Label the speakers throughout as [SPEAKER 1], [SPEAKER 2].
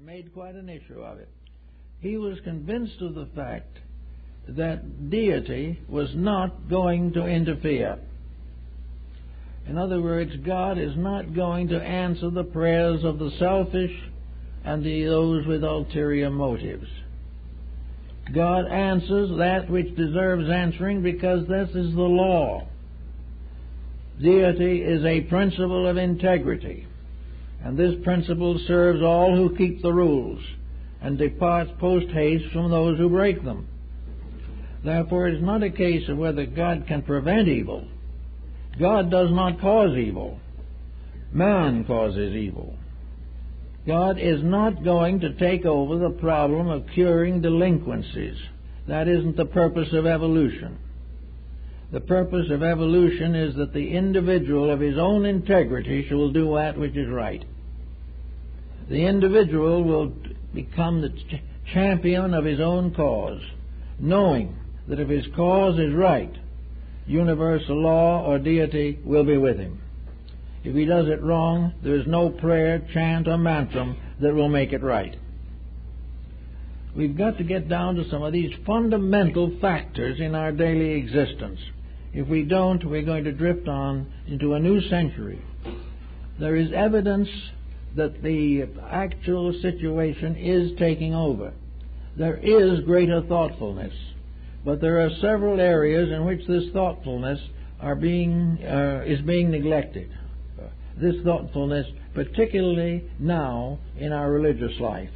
[SPEAKER 1] and made quite an issue of it. He was convinced of the fact that deity was not going to interfere. In other words, God is not going to answer the prayers of the selfish and those with ulterior motives. God answers that which deserves answering because this is the law. Deity is a principle of integrity, and this principle serves all who keep the rules and departs post-haste from those who break them. Therefore, it is not a case of whether God can prevent evil. God does not cause evil. Man causes evil. God is not going to take over the problem of curing delinquencies. That isn't the purpose of evolution. The purpose of evolution is that the individual of his own integrity shall do that which is right. The individual will become the champion of his own cause, knowing that if his cause is right, universal law or deity will be with him. If he does it wrong, there is no prayer, chant, or mantram that will make it right. We've got to get down to some of these fundamental factors in our daily existence. If we don't, we're going to drift on into a new century. There is evidence that the actual situation is taking over. There is greater thoughtfulness, but there are several areas in which this thoughtfulness is being neglected. This thoughtfulness, particularly now in our religious life.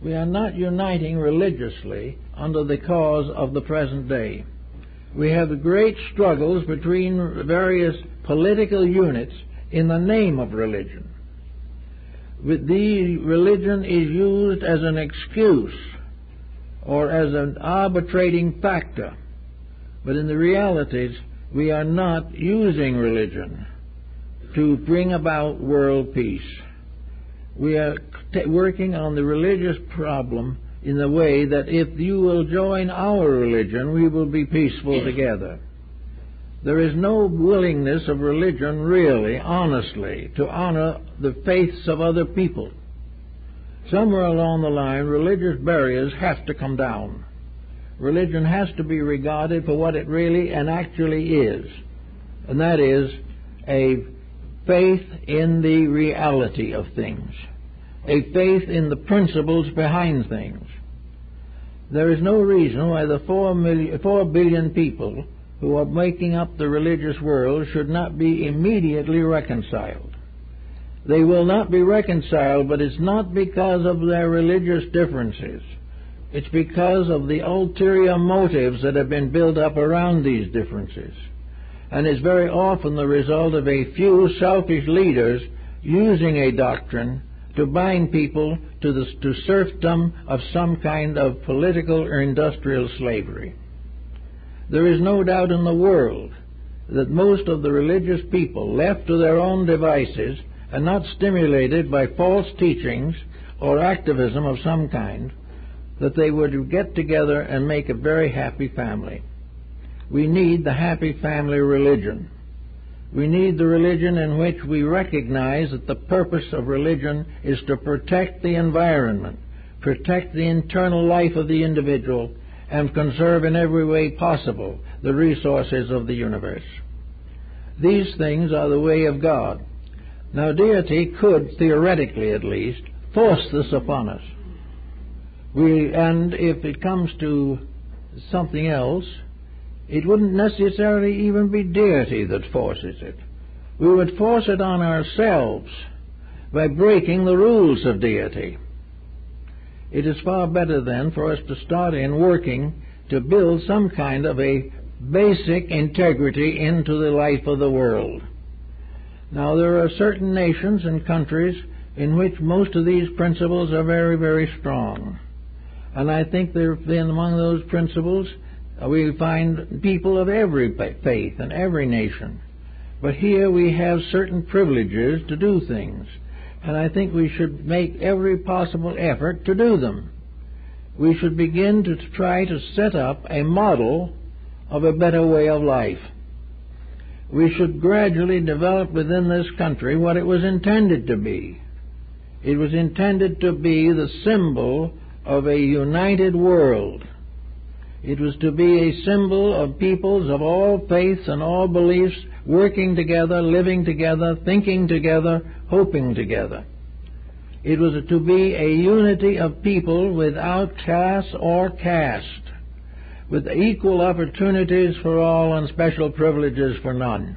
[SPEAKER 1] We are not uniting religiously under the cause of the present day. We have great struggles between various political units in the name of religion. Religion is used as an excuse or as an arbitrating factor. But in the realities, we are not using religion to bring about world peace. We are working on the religious problem in the way that if you will join our religion, we will be peaceful together. There is no willingness of religion really, honestly, to honor the faiths of other people. Somewhere along the line, religious barriers have to come down. Religion has to be regarded for what it really and actually is, and that is a faith in the reality of things, a faith in the principles behind things. There is no reason why the 4 billion people who are making up the religious world should not be immediately reconciled. They will not be reconciled, but it's not because of their religious differences. It's because of the ulterior motives that have been built up around these differences. And it's very often the result of a few selfish leaders using a doctrine to bind people to serfdom of some kind of political or industrial slavery. There is no doubt in the world that most of the religious people, left to their own devices and not stimulated by false teachings or activism of some kind, that they would get together and make a very happy family. We need the happy family religion. We need the religion in which we recognize that the purpose of religion is to protect the environment, protect the internal life of the individual, and conserve in every way possible the resources of the universe. These things are the way of God. Now, deity could, theoretically at least, force this upon us. And if it comes to something else, it wouldn't necessarily even be deity that forces it. We would force it on ourselves by breaking the rules of deity. It is far better, then, for us to start in working to build some kind of a basic integrity into the life of the world. Now, there are certain nations and countries in which most of these principles are very, very strong. And I think among those principles we find people of every faith and every nation. But here we have certain privileges to do things, and I think we should make every possible effort to do them. We should begin to try to set up a model of a better way of life. We should gradually develop within this country what it was intended to be, It was intended to be the symbol of a united world. It was to be a symbol of peoples of all faiths and all beliefs working together, living together, thinking together, hoping together. It was to be a unity of people without class or caste, with equal opportunities for all and special privileges for none.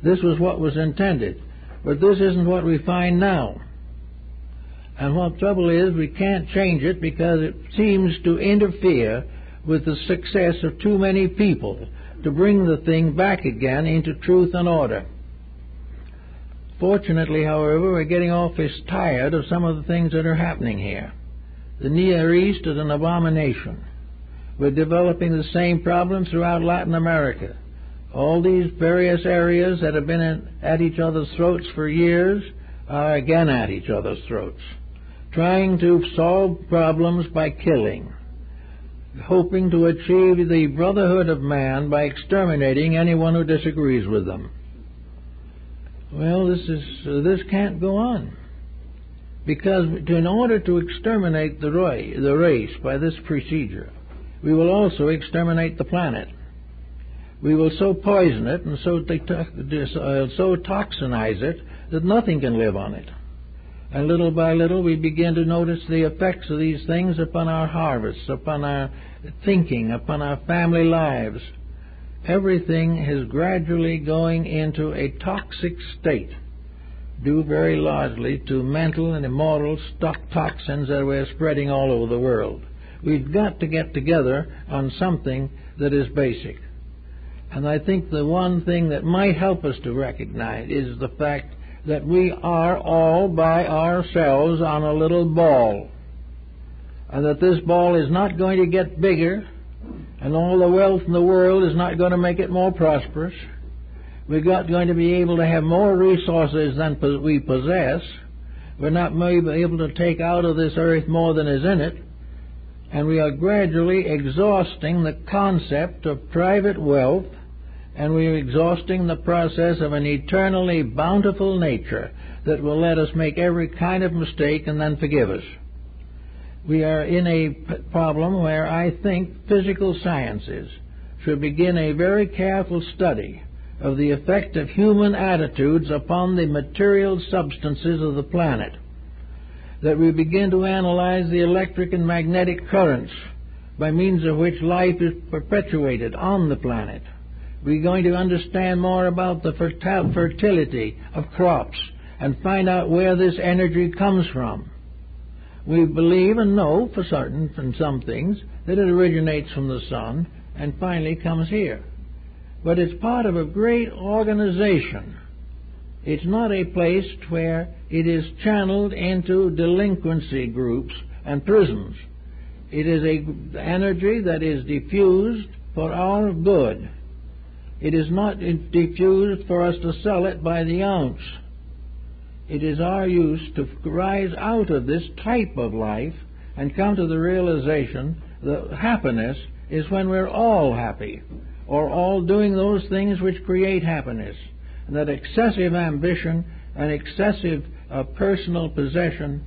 [SPEAKER 1] This was what was intended. But this isn't what we find now. And what trouble is, we can't change it because it seems to interfere with the success of too many people to bring the thing back again into truth and order. Fortunately, however, we're getting awfully tired of some of the things that are happening here. The Near East is an abomination. We're developing the same problem throughout Latin America. All these various areas that have been at each other's throats for years are again at each other's throats, trying to solve problems by killing, hoping to achieve the brotherhood of man by exterminating anyone who disagrees with them. Well, this can't go on, because in order to exterminate the race by this procedure, we will also exterminate the planet. We will so poison it and so toxinize it that nothing can live on it. And little by little we begin to notice the effects of these things upon our harvests, upon our thinking, upon our family lives. Everything is gradually going into a toxic state, due very largely to mental and immoral toxins that we're spreading all over the world. We've got to get together on something that is basic. And I think the one thing that might help us to recognize is the fact that we are all by ourselves on a little ball, and that this ball is not going to get bigger, and all the wealth in the world is not going to make it more prosperous. We're not going to be able to have more resources than we possess. We're not able to take out of this earth more than is in it. And we are gradually exhausting the concept of private wealth, and we are exhausting the process of an eternally bountiful nature that will let us make every kind of mistake and then forgive us. We are in a problem where I think physical sciences should begin a very careful study of the effect of human attitudes upon the material substances of the planet, that we begin to analyze the electric and magnetic currents by means of which life is perpetuated on the planet. We're going to understand more about the fertility of crops and find out where this energy comes from. We believe and know for certain from some things that it originates from the sun and finally comes here. But it's part of a great organization. It's not a place where it is channeled into delinquency groups and prisons. It is an energy that is diffused for our good. It is not diffused for us to sell it by the ounce. It is our use to rise out of this type of life and come to the realization that happiness is when we're all happy, or all doing those things which create happiness, and that excessive ambition and excessive personal possession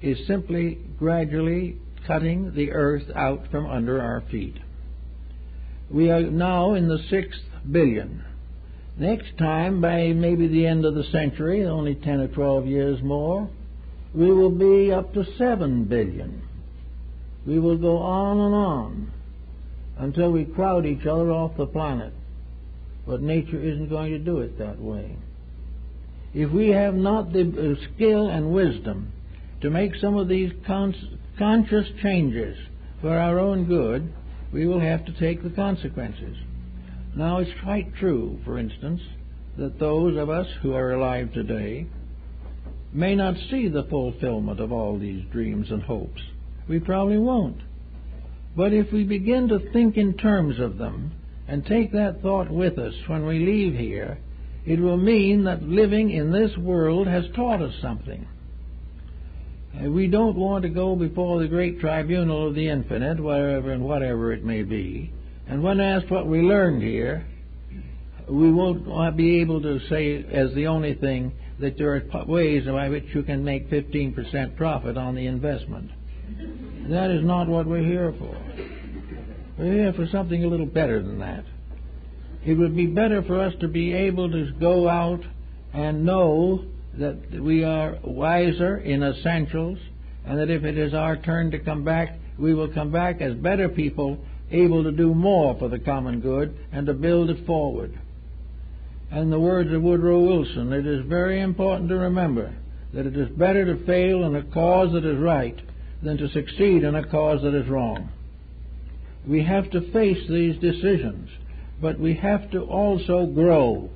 [SPEAKER 1] is simply gradually cutting the earth out from under our feet. We are now in the 6th billion. Next time, by maybe the end of the century, only 10 or 12 years more, we will be up to 7 billion. We will go on and on until we crowd each other off the planet. But nature isn't going to do it that way. If we have not the skill and wisdom to make some of these conscious changes for our own good, we will have to take the consequences. Now, it's quite true, for instance, that those of us who are alive today may not see the fulfillment of all these dreams and hopes. We probably won't. But if we begin to think in terms of them and take that thought with us when we leave here, it will mean that living in this world has taught us something. We don't want to go before the great tribunal of the infinite, wherever and whatever it may be, and when asked what we learned here, we won't be able to say as the only thing that there are ways by which you can make 15% profit on the investment. That is not what we're here for. We're here for something a little better than that. It would be better for us to be able to go out and know that we are wiser in essentials, and that if it is our turn to come back, we will come back as better people, able to do more for the common good and to build it forward. And in the words of Woodrow Wilson, it is very important to remember that it is better to fail in a cause that is right than to succeed in a cause that is wrong. We have to face these decisions, but we have to also grow.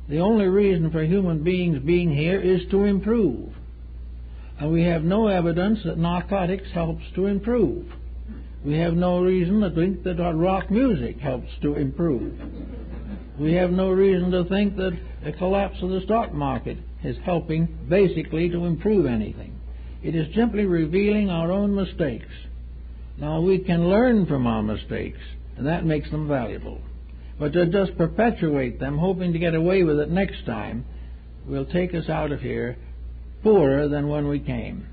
[SPEAKER 1] The only reason for human beings being here is to improve. And we have no evidence that narcotics helps to improve. We have no reason to think that our rock music helps to improve. We have no reason to think that the collapse of the stock market is helping basically to improve anything. It is simply revealing our own mistakes. Now, we can learn from our mistakes, and that makes them valuable. But to just perpetuate them, hoping to get away with it next time, will take us out of here poorer than when we came.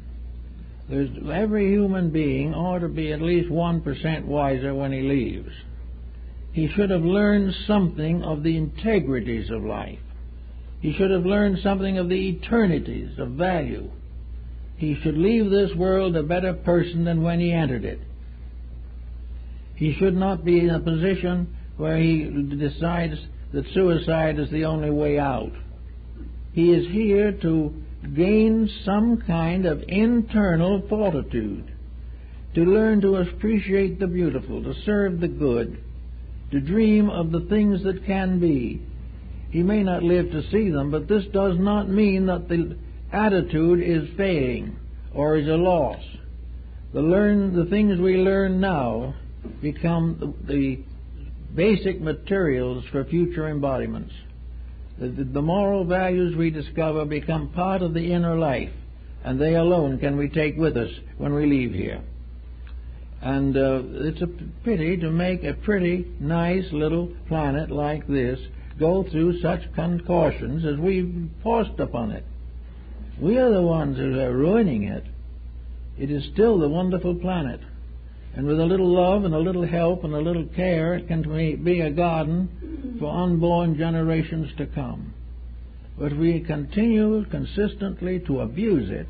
[SPEAKER 1] Every human being ought to be at least 1% wiser when he leaves. He should have learned something of the integrities of life. He should have learned something of the eternities of value. He should leave this world a better person than when he entered it. He should not be in a position where he decides that suicide is the only way out. He is here to gain some kind of internal fortitude, to learn to appreciate the beautiful, to serve the good, to dream of the things that can be. He may not live to see them, but this does not mean that the attitude is failing or is a loss. The things we learn now become the basic materials for future embodiments. The moral values we discover become part of the inner life, and they alone can we take with us when we leave here. And it's a pity to make a pretty nice little planet like this go through such contortions as we've forced upon it. We are the ones who are ruining it. It is still the wonderful planet. And with a little love and a little help and a little care, it can be a garden for unborn generations to come. But if we continue consistently to abuse it,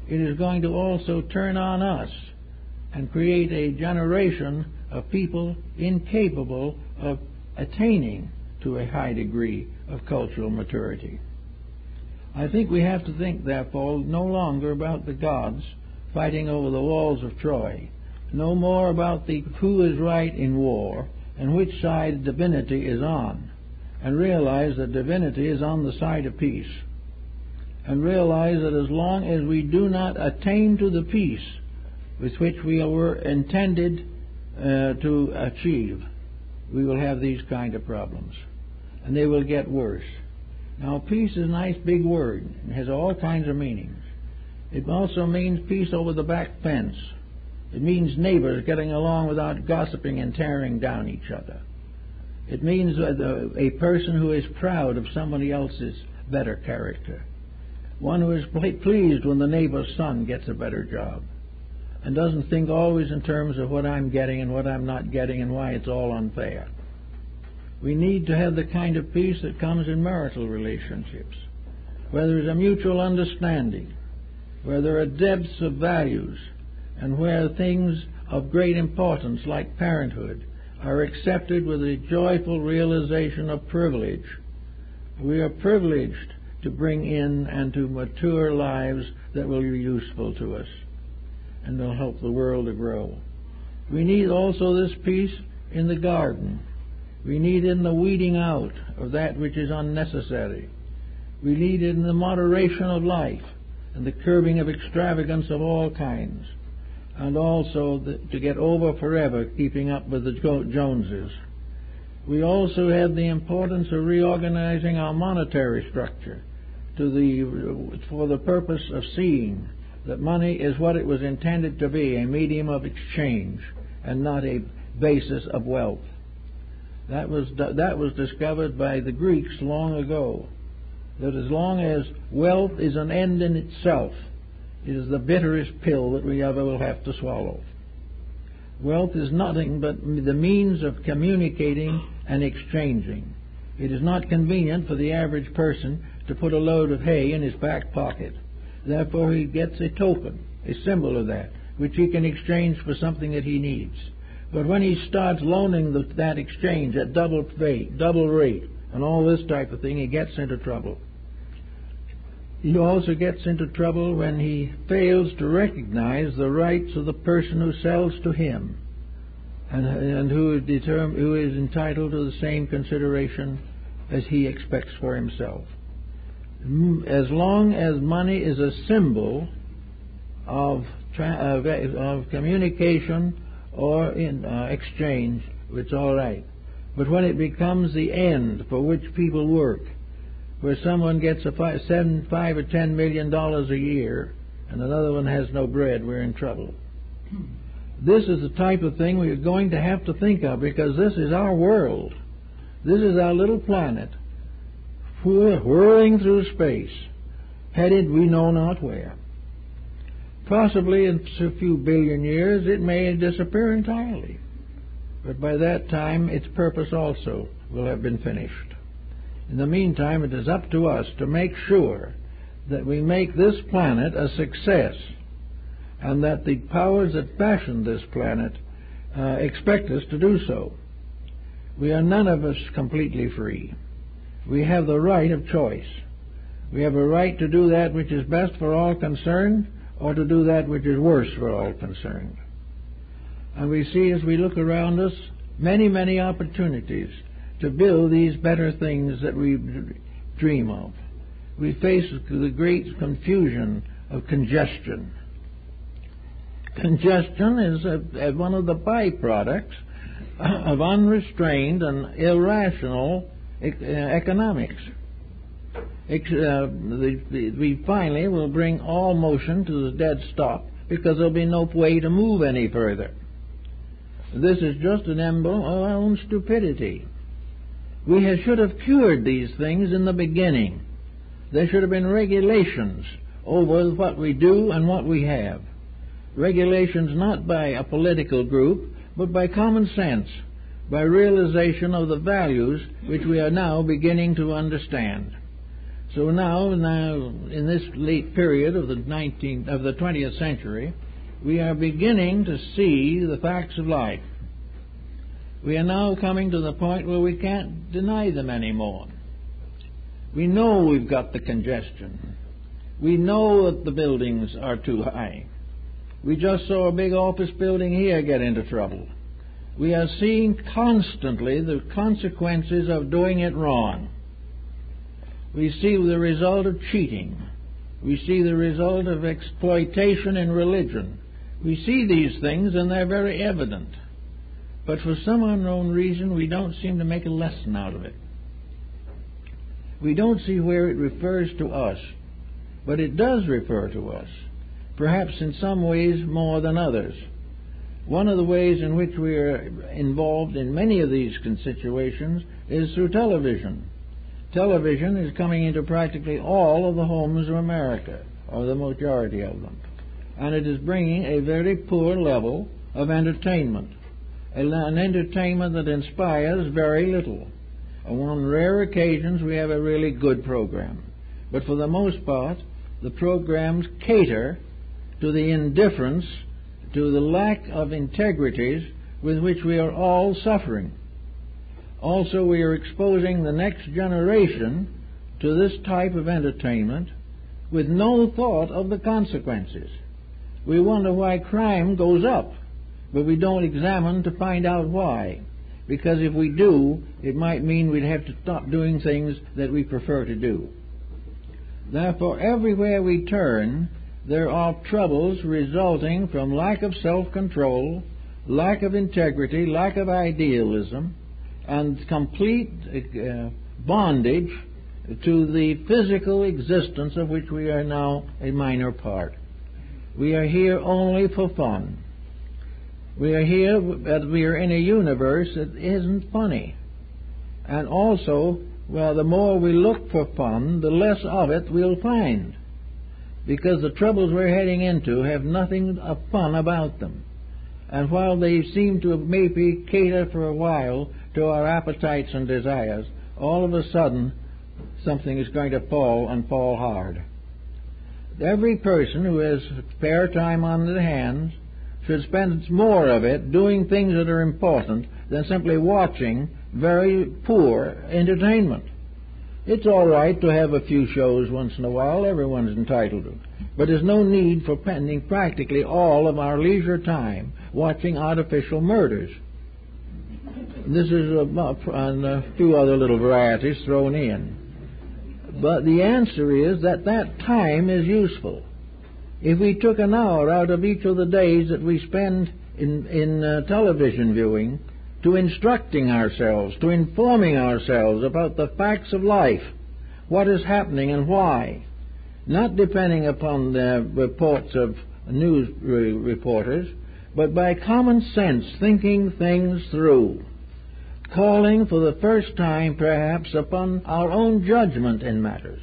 [SPEAKER 1] it is going to also turn on us and create a generation of people incapable of attaining to a high degree of cultural maturity. I think we have to think, therefore, no longer about the gods fighting over the walls of Troy, no more about who is right in war and which side divinity is on, and realize that divinity is on the side of peace, and realize that as long as we do not attain to the peace with which we were intended to achieve, we will have these kind of problems, and they will get worse. Now, peace is a nice big word. It has all kinds of meanings. It also means peace over the back fence. It means neighbors getting along without gossiping and tearing down each other. It means a person who is proud of somebody else's better character. One who is pleased when the neighbor's son gets a better job, and doesn't think always in terms of what I'm getting and what I'm not getting and why it's all unfair. We need to have the kind of peace that comes in marital relationships, where there is a mutual understanding, where there are depths of values, and where things of great importance like parenthood are accepted with a joyful realization of privilege. We are privileged to bring in and to mature lives that will be useful to us and will help the world to grow. We need also this peace in the garden. We need it in the weeding out of that which is unnecessary. We need it in the moderation of life and the curbing of extravagance of all kinds, and also to get over forever keeping up with the Joneses. We also have the importance of reorganizing our monetary structure for the purpose of seeing that money is what it was intended to be, a medium of exchange and not a basis of wealth. That was discovered by the Greeks long ago. that as long as wealth is an end in itself, it is the bitterest pill that we ever will have to swallow. Wealth is nothing but the means of communicating and exchanging. It is not convenient for the average person to put a load of hay in his back pocket. Therefore he gets a token, a symbol of that, which he can exchange for something that he needs. But when he starts loaning that exchange at double rate, and all this type of thing, he gets into trouble. He also gets into trouble when he fails to recognize the rights of the person who sells to him, and who is entitled to the same consideration as he expects for himself. As long as money is a symbol of communication or in exchange, it's all right. But when it becomes the end for which people work, where someone gets $5 or $10 million a year and another one has no bread, we're in trouble. This is the type of thing we're going to have to think of, because this is our world. This is our little planet, whirling through space, headed we know not where. Possibly in a few billion years it may disappear entirely, but by that time its purpose also will have been finished. In the meantime, it is up to us to make sure that we make this planet a success, and that the powers that fashioned this planet expect us to do so. We are none of us completely free. We have the right of choice. We have a right to do that which is best for all concerned, or to do that which is worse for all concerned. And we see, as we look around us, many, many opportunities to build these better things that we dream of. We face the great confusion of congestion. Congestion is one of the byproducts of unrestrained and irrational economics. We finally will bring all motion to the dead stop, because there will be no way to move any further. This is just an emblem of our own stupidity. We should have cured these things in the beginning. There should have been regulations over what we do and what we have. Regulations not by a political group, but by common sense, by realization of the values which we are now beginning to understand. So now in this late period of the 20th century, we are beginning to see the facts of life. We are now coming to the point where we can't deny them anymore. We know we've got the congestion. We know that the buildings are too high. We just saw a big office building here get into trouble. We are seeing constantly the consequences of doing it wrong. We see the result of cheating. We see the result of exploitation in religion. We see these things, and they're very evident. But for some unknown reason, we don't seem to make a lesson out of it. We don't see where it refers to us, but it does refer to us, perhaps in some ways more than others. One of the ways in which we are involved in many of these situations is through television. Television is coming into practically all of the homes of America, or the majority of them, and it is bringing a very poor level of entertainment, an entertainment that inspires very little. On rare occasions we have a really good program, but for the most part the programs cater to the indifference, to the lack of integrities with which we are all suffering. Also, we are exposing the next generation to this type of entertainment with no thought of the consequences. We wonder why crime goes up, but we don't examine to find out why. Because if we do, it might mean we'd have to stop doing things that we prefer to do. Therefore, everywhere we turn, there are troubles resulting from lack of self-control, lack of integrity, lack of idealism, and complete bondage to the physical existence of which we are now a minor part. We are here only for fun. We are here, but we are in a universe that isn't funny. And also, Well, the more we look for fun, the less of it we'll find, because the troubles we're heading into have nothing of fun about them. And while they seem to maybe cater for a while to our appetites and desires, all of a sudden something is going to fall, and fall hard. Every person who has spare time on their hands should spend more of it doing things that are important than simply watching very poor entertainment. It's all right to have a few shows once in a while. Everyone's entitled to it. But there's no need for spending practically all of our leisure time watching artificial murders. This is and a few other little varieties thrown in. But the answer is that time is useful. If we took an hour out of each of the days that we spend in television viewing to instructing ourselves, to informing ourselves about the facts of life, what is happening and why, not depending upon the reports of news reporters, but by common sense, thinking things through, calling for the first time perhaps upon our own judgment in matters,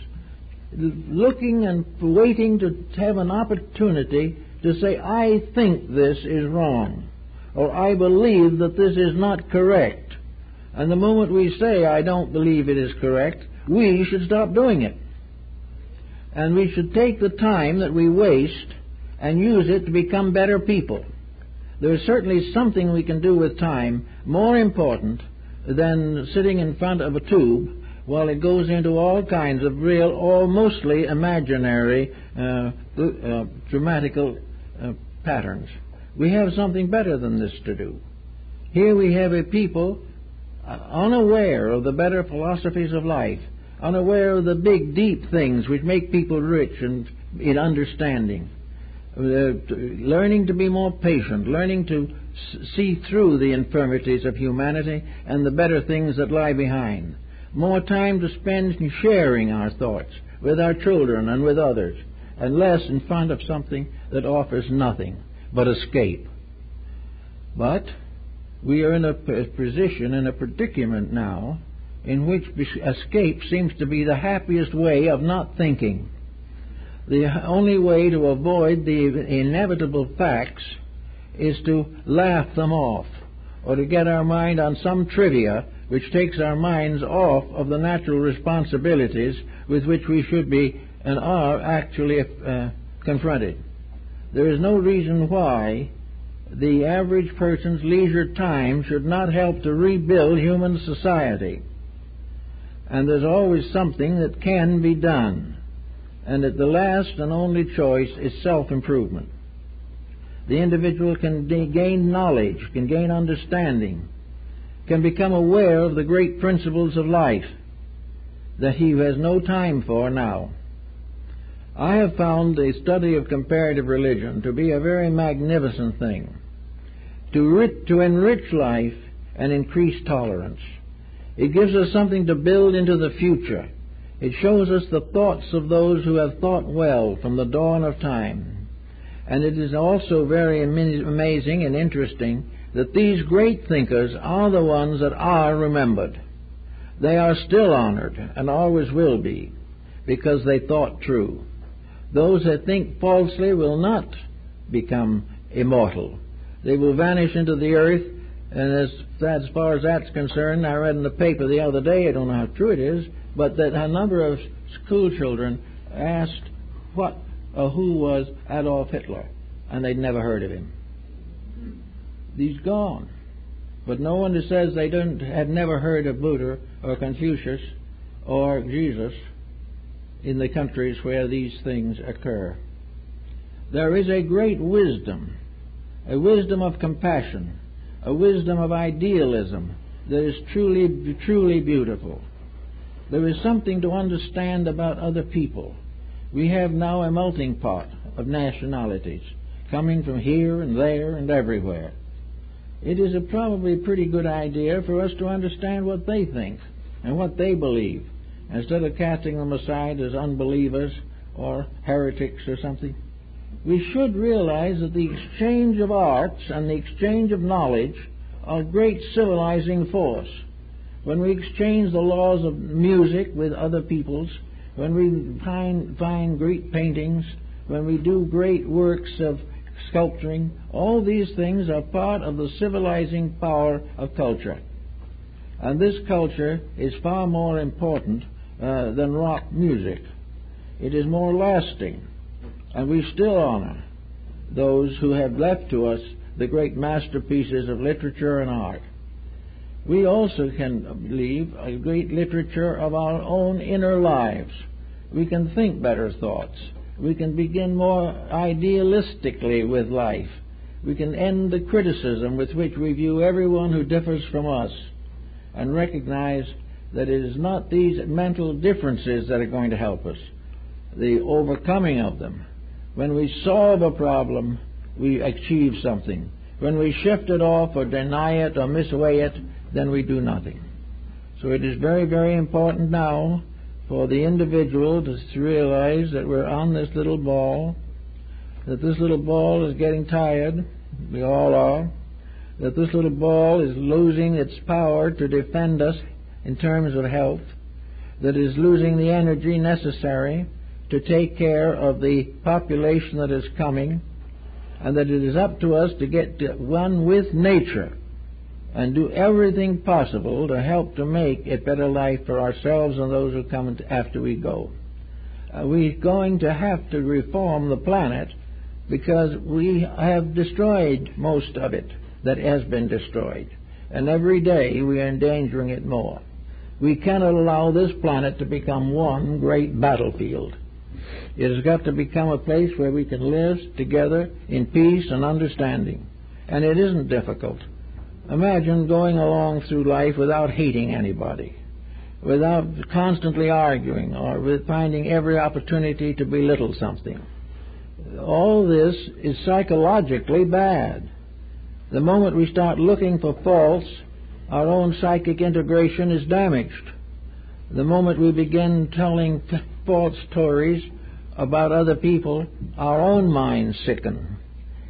[SPEAKER 1] looking and waiting to have an opportunity to say, I think this is wrong, or I believe that this is not correct. And the moment we say, I don't believe it is correct, we should stop doing it. And we should take the time that we waste and use it to become better people. There is certainly something we can do with time more important than sitting in front of a tube while it goes into all kinds of real or mostly imaginary dramatical patterns. We have something better than this to do. Here we have a people unaware of the better philosophies of life, unaware of the big, deep things which make people rich and in understanding, learning to be more patient, learning to see through the infirmities of humanity and the better things that lie behind. More time to spend in sharing our thoughts with our children and with others, and less in front of something that offers nothing but escape. But we are in a position, in a predicament now, in which escape seems to be the happiest way of not thinking. The only way to avoid the inevitable facts is to laugh them off, or to get our mind on some trivia which takes our minds off of the natural responsibilities with which we should be and are actually confronted. There is no reason why the average person's leisure time should not help to rebuild human society. And there's always something that can be done. And that the last and only choice is self-improvement. The individual can gain knowledge, can gain understanding, can become aware of the great principles of life that he has no time for now. I have found the study of comparative religion to be a very magnificent thing, to enrich life and increase tolerance. It gives us something to build into the future. It shows us the thoughts of those who have thought well from the dawn of time. And it is also very amazing and interesting that these great thinkers are the ones that are remembered. They are still honored and always will be, because they thought true. Those that think falsely will not become immortal. They will vanish into the earth, and as far as that's concerned, I read in the paper the other day, I don't know how true it is, but that a number of school children asked who was Adolf Hitler, and they'd never heard of him. He's gone. But no one that says they had never heard of Buddha or Confucius or Jesus in the countries where these things occur. There is a great wisdom, a wisdom of compassion, a wisdom of idealism that is truly, truly beautiful. There is something to understand about other people. We have now a melting pot of nationalities coming from here and there and everywhere. It is probably a pretty good idea for us to understand what they think and what they believe, instead of casting them aside as unbelievers or heretics or something. We should realize that the exchange of arts and the exchange of knowledge are a great civilizing force. when we exchange the laws of music with other peoples, when we find great paintings, when we do great works of sculpturing, all these things are part of the civilizing power of culture. And this culture is far more important than rock music. It is more lasting, and we still honor those who have left to us the great masterpieces of literature and art. We also can believe a great literature of our own inner lives. We can think better thoughts. We can begin more idealistically with life. We can end the criticism with which we view everyone who differs from us, and recognize that it is not these mental differences that are going to help us, the overcoming of them. When we solve a problem, we achieve something. When we shift it off or deny it or misweigh it, then we do nothing. So it is very, very important now for the individual to realize that we're on this little ball, that this little ball is getting tired, we all are, that this little ball is losing its power to defend us in terms of health, that it is losing the energy necessary to take care of the population that is coming, and that it is up to us to get to one with nature and do everything possible to help to make a better life for ourselves and those who come after we go. We're going to have to reform the planet because we have destroyed most of it that has been destroyed, and every day we are endangering it more. We cannot allow this planet to become one great battlefield. It has got to become a place where we can live together in peace and understanding. And it isn't difficult. Imagine going along through life without hating anybody, without constantly arguing, or with finding every opportunity to belittle something. All this is psychologically bad. The moment we start looking for faults, our own psychic integration is damaged. The moment we begin telling false stories about other people, our own minds sicken.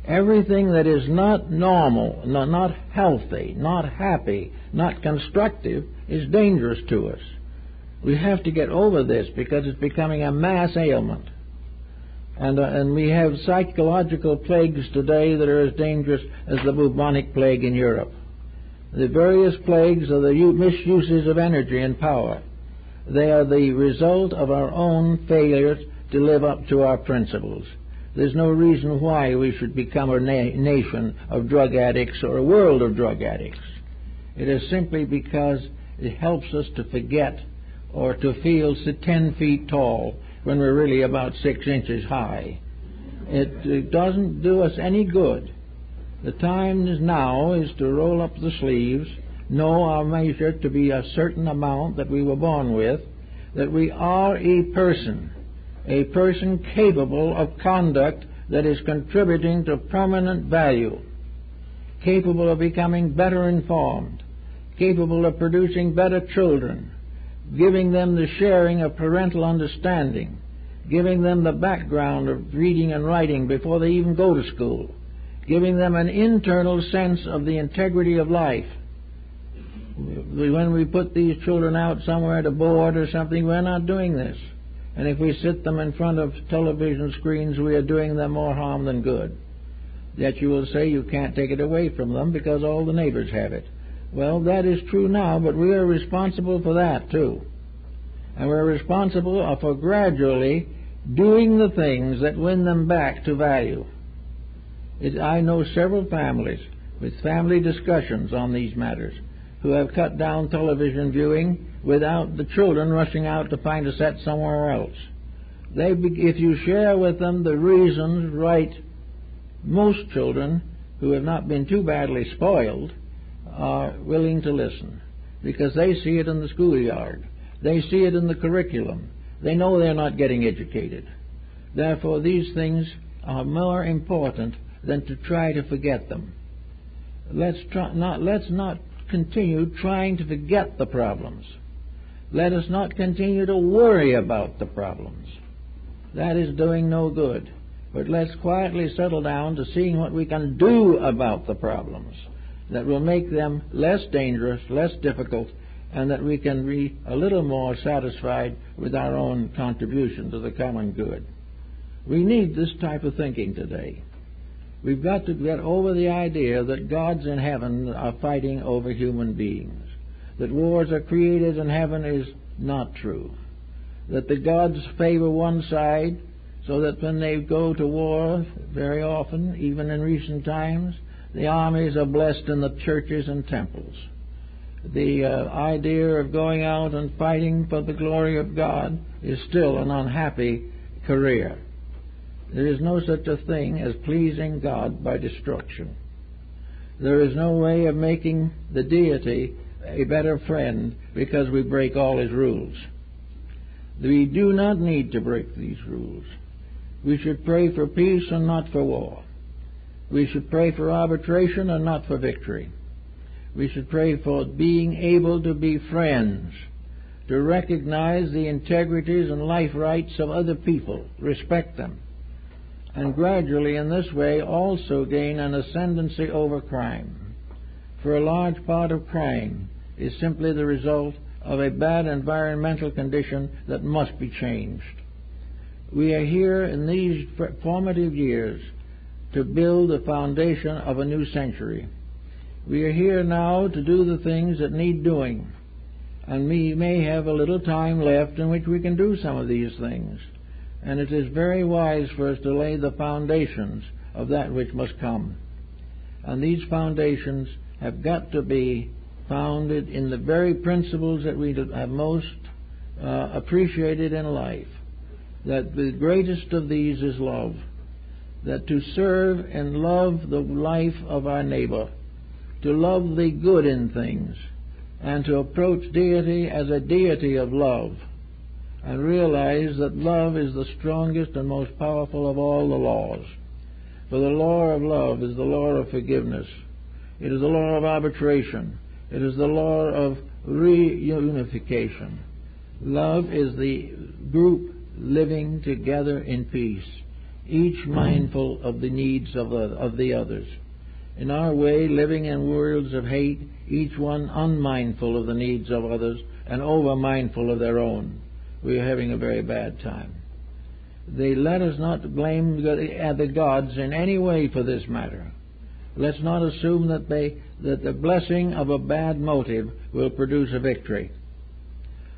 [SPEAKER 1] Everything that is not normal, not healthy, not happy, not constructive, is dangerous to us. We have to get over this because it's becoming a mass ailment. And we have psychological plagues today that are as dangerous as the bubonic plague in Europe. The various plagues are the misuses of energy and power. They are the result of our own failures to live up to our principles. There's no reason why we should become a nation of drug addicts or a world of drug addicts. It is simply because it helps us to forget or to feel 10 feet tall when we're really about 6 inches high. It doesn't do us any good. The time
[SPEAKER 2] now is to roll up the sleeves, know our measure to be a certain amount that we were born with, that we are a person capable of conduct that is contributing to permanent value, capable of becoming better informed, capable of producing better children, giving them the sharing of parental understanding, giving them the background of reading and writing before they even go to school, giving them an internal sense of the integrity of life. When we put these children out somewhere to board or something, we're not doing this. And if we sit them in front of television screens, we are doing them more harm than good. Yet you will say you can't take it away from them because all the neighbors have it. Well, that is true now, but we are responsible for that too. And we're responsible for gradually doing the things that win them back to value. I know several families with family discussions on these matters who have cut down television viewing without the children rushing out to find a set somewhere else. If you share with them the reasons right, most children who have not been too badly spoiled are willing to listen because they see it in the schoolyard. They see it in the curriculum. They know they're not getting educated. Therefore, these things are more important than to try to forget them. Let's not continue trying to forget the problems. Let us not continue to worry about the problems. That is doing no good. But let's quietly settle down to seeing what we can do about the problems that will make them less dangerous, less difficult, and that we can be a little more satisfied with our own contribution to the common good. We need this type of thinking today. We've got to get over the idea that gods in heaven are fighting over human beings, that wars are created in heaven is not true, that the gods favor one side so that when they go to war, very often, even in recent times, the armies are blessed in the churches and temples. The idea of going out and fighting for the glory of God is still an unhappy career. There is no such a thing as pleasing God by destruction. There is no way of making the deity a better friend because we break all his rules. We do not need to break these rules. We should pray for peace and not for war. We should pray for arbitration and not for victory. We should pray for being able to be friends, to recognize the integrities and life rights of other people, respect them, and gradually in this way also gain an ascendancy over crime. For a large part of crime is simply the result of a bad environmental condition that must be changed. We are here in these formative years to build the foundation of a new century. We are here now to do the things that need doing, and we may have a little time left in which we can do some of these things. And it is very wise for us to lay the foundations of that which must come. And these foundations have got to be founded in the very principles that we have most appreciated in life. That the greatest of these is love. That to serve and love the life of our neighbor, to love the good in things, and to approach deity as a deity of love, and realize that love is the strongest and most powerful of all the laws. For the law of love is the law of forgiveness. It is the law of arbitration. It is the law of reunification. Love is the group living together in peace, each mindful of the needs of the others. In our way, living in worlds of hate, each one unmindful of the needs of others and over-mindful of their own. We are having a very bad time. Let us not blame the gods in any way for this matter. Let's not assume that the blessing of a bad motive will produce a victory.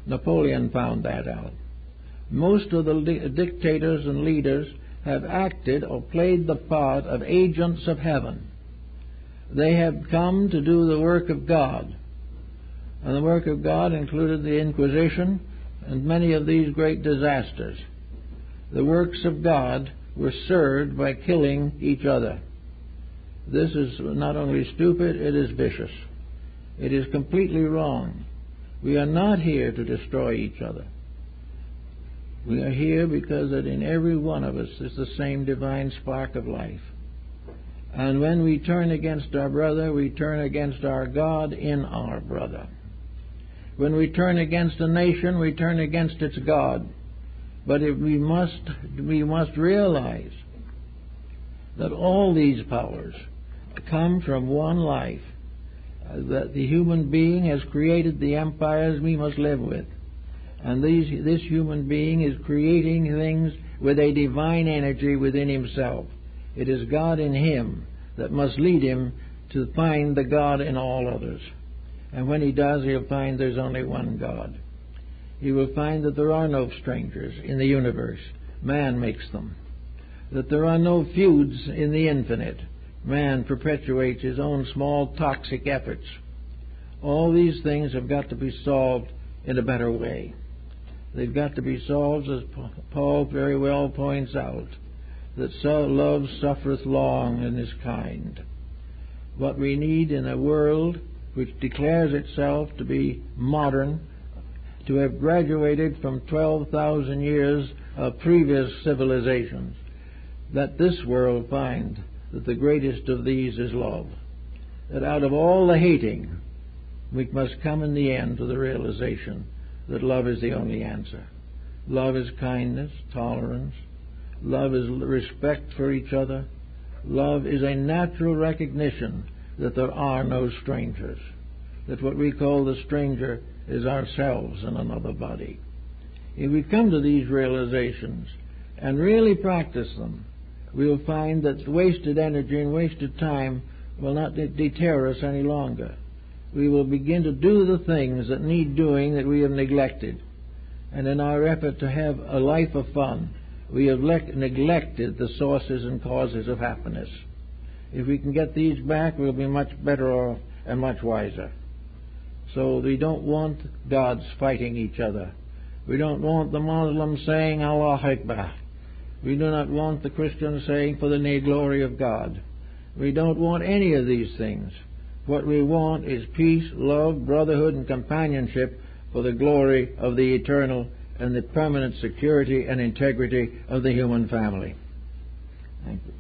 [SPEAKER 2] Napoleon found that out. Most of the dictators and leaders have acted or played the part of agents of heaven. They have come to do the work of God. And the work of God included the Inquisition and many of these great disasters. The works of God were served by killing each other. This is not only stupid, it is vicious. It is completely wrong. We are not here to destroy each other. We are here because that in every one of us is the same divine spark of life. And when we turn against our brother, we turn against our God in our brother. When we turn against a nation, we turn against its God. But we must realize that all these powers come from one life, that the human being has created the empires we must live with. And this human being is creating things with a divine energy within himself. It is God in him that must lead him to find the God in all others. And when he does, he'll find there's only one God. He will find that there are no strangers in the universe. Man makes them. That there are no feuds in the infinite. Man perpetuates his own small toxic efforts. All these things have got to be solved in a better way. They've got to be solved, as Paul very well points out, that love suffereth long and is kind. What we need in a world which declares itself to be modern, to have graduated from 12,000 years of previous civilizations, that this world find that the greatest of these is love. That out of all the hating, we must come in the end to the realization that love is the only answer. Love is kindness, tolerance. Love is respect for each other. Love is a natural recognition that there are no strangers. That what we call the stranger
[SPEAKER 1] is ourselves in another body. If we come to these realizations and really practice them, we'll find that wasted energy and wasted time will not deter us any longer. We will begin to do the things that need doing that we have neglected. And in our effort to have a life of fun, we have neglected the sources and causes of happiness. If we can get these back, we'll be much better off and much wiser. So we don't want gods fighting each other. We don't want the Muslims saying Allah Akbar. We do not want the Christians saying for the glory of God. We don't want any of these things. What we want is peace, love, brotherhood, and companionship for the glory of the eternal and the permanent security and integrity of the human family. Thank you.